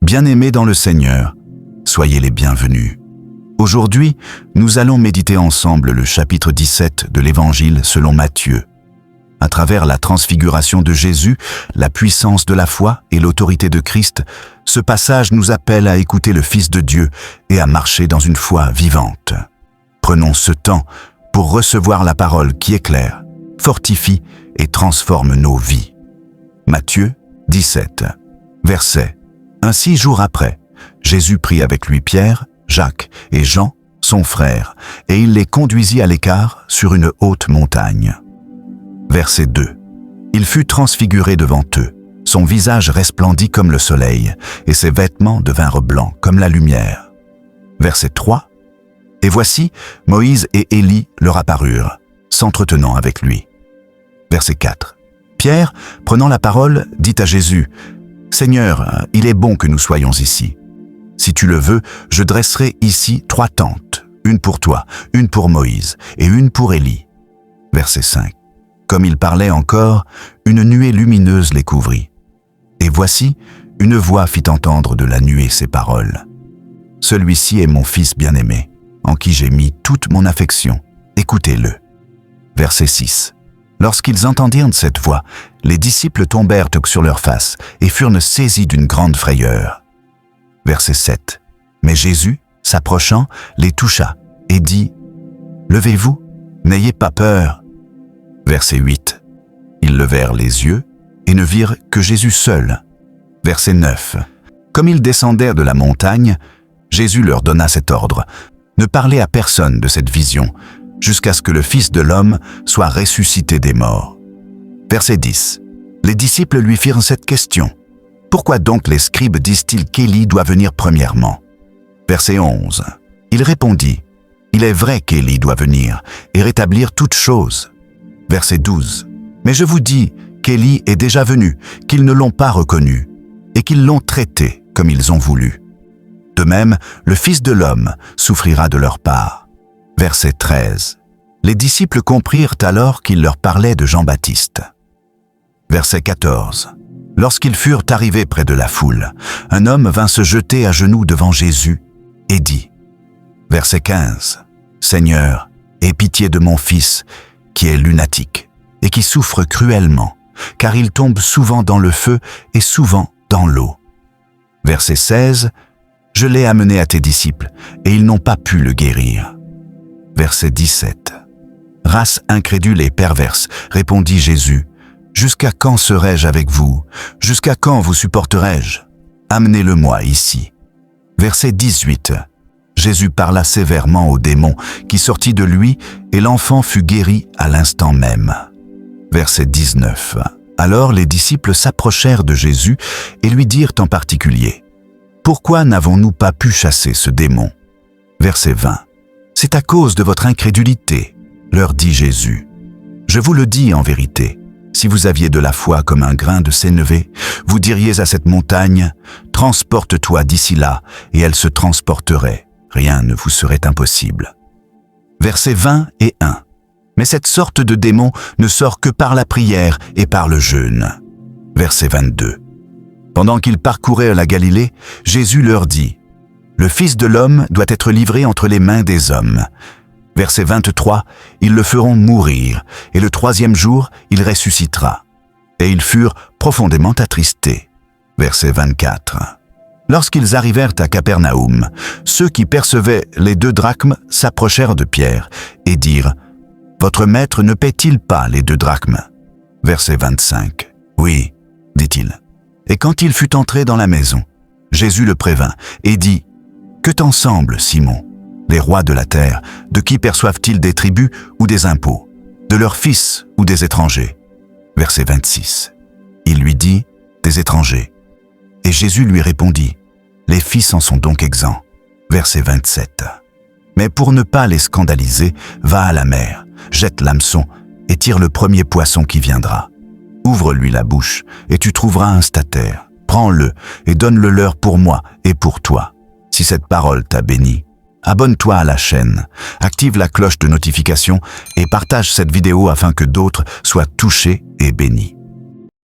Bien-aimés dans le Seigneur, soyez les bienvenus. Aujourd'hui, nous allons méditer ensemble le chapitre 17 de l'Évangile selon Matthieu. À travers la transfiguration de Jésus, la puissance de la foi et l'autorité de Christ, ce passage nous appelle à écouter le Fils de Dieu et à marcher dans une foi vivante. Prenons ce temps pour recevoir la parole qui éclaire, fortifie et transforme nos vies. Matthieu 17, verset. Ainsi, jour après, Jésus prit avec lui Pierre, Jacques et Jean, son frère, et il les conduisit à l'écart sur une haute montagne. Verset 2. Il fut transfiguré devant eux, son visage resplendit comme le soleil, et ses vêtements devinrent blancs comme la lumière. Verset 3. Et voici, Moïse et Élie leur apparurent, s'entretenant avec lui. Verset 4. Pierre, prenant la parole, dit à Jésus, « Seigneur, il est bon que nous soyons ici. Si tu le veux, je dresserai ici 3 tentes, une pour toi, une pour Moïse et une pour Élie. » Verset 5. Comme il parlait encore, une nuée lumineuse les couvrit. Et voici, une voix fit entendre de la nuée ces paroles. « Celui-ci est mon Fils bien-aimé, en qui j'ai mis toute mon affection. Écoutez-le. » Verset 6. Lorsqu'ils entendirent cette voix, les disciples tombèrent sur leur face et furent saisis d'une grande frayeur. Verset 7. Mais Jésus, s'approchant, les toucha et dit « Levez-vous, n'ayez pas peur. » Verset 8. Ils levèrent les yeux et ne virent que Jésus seul. Verset 9. Comme ils descendaient de la montagne, Jésus leur donna cet ordre « Ne parlez à personne de cette vision, jusqu'à ce que le Fils de l'homme soit ressuscité des morts. » Verset 10. Les disciples lui firent cette question. « Pourquoi donc les scribes disent-ils qu'Élie doit venir premièrement ?» Verset 11. Il répondit, « Il est vrai qu'Élie doit venir et rétablir toutes choses. » Verset 12. Mais je vous dis qu'Élie est déjà venu, qu'ils ne l'ont pas reconnu, et qu'ils l'ont traité comme ils ont voulu. De même, le Fils de l'homme souffrira de leur part. Verset 13. Les disciples comprirent alors qu'il leur parlait de Jean-Baptiste. Verset 14. Lorsqu'ils furent arrivés près de la foule, un homme vint se jeter à genoux devant Jésus et dit. Verset 15. Seigneur, aie pitié de mon fils, qui est lunatique et qui souffre cruellement, car il tombe souvent dans le feu et souvent dans l'eau. Verset 16. Je l'ai amené à tes disciples, et ils n'ont pas pu le guérir. Verset 17. Race incrédule et perverse, répondit Jésus, jusqu'à quand serai-je avec vous? Jusqu'à quand vous supporterai-je? Amenez-le-moi ici. Verset 18. Jésus parla sévèrement au démon qui sortit de lui et l'enfant fut guéri à l'instant même. Verset 19. Alors les disciples s'approchèrent de Jésus et lui dirent en particulier, « Pourquoi n'avons-nous pas pu chasser ce démon ?» Verset 20. « C'est à cause de votre incrédulité, leur dit Jésus. Je vous le dis en vérité, si vous aviez de la foi comme un grain de sénévé, vous diriez à cette montagne, « Transporte-toi d'ici là » et elle se transporterait. Rien ne vous serait impossible. Versets 20 et 1. Mais cette sorte de démon ne sort que par la prière et par le jeûne. Verset 22. Pendant qu'ils parcouraient la Galilée, Jésus leur dit, « Le Fils de l'homme doit être livré entre les mains des hommes. » Verset 23. Ils le feront mourir, et le 3e jour, il ressuscitera. Et ils furent profondément attristés. Verset 24. Lorsqu'ils arrivèrent à Capernaum, ceux qui percevaient les 2 drachmes s'approchèrent de Pierre et dirent « Votre maître ne paie-t-il pas les 2 drachmes ?» Verset 25. « Oui, dit-il. » Et quand il fut entré dans la maison, Jésus le prévint et dit « Que t'en semble, Simon? Les rois de la terre, de qui perçoivent-ils des tributs ou des impôts? De leurs fils ou des étrangers ?» Verset 26. Il lui dit « Des étrangers. » Et Jésus lui répondit, « Les fils en sont donc exempts. » Verset 27. Mais pour ne pas les scandaliser, va à la mer, jette l'hameçon et tire le premier poisson qui viendra. Ouvre-lui la bouche et tu trouveras un stataire. Prends-le et donne-le leur pour moi et pour toi. Si cette parole t'a béni, abonne-toi à la chaîne, active la cloche de notification et partage cette vidéo afin que d'autres soient touchés et bénis.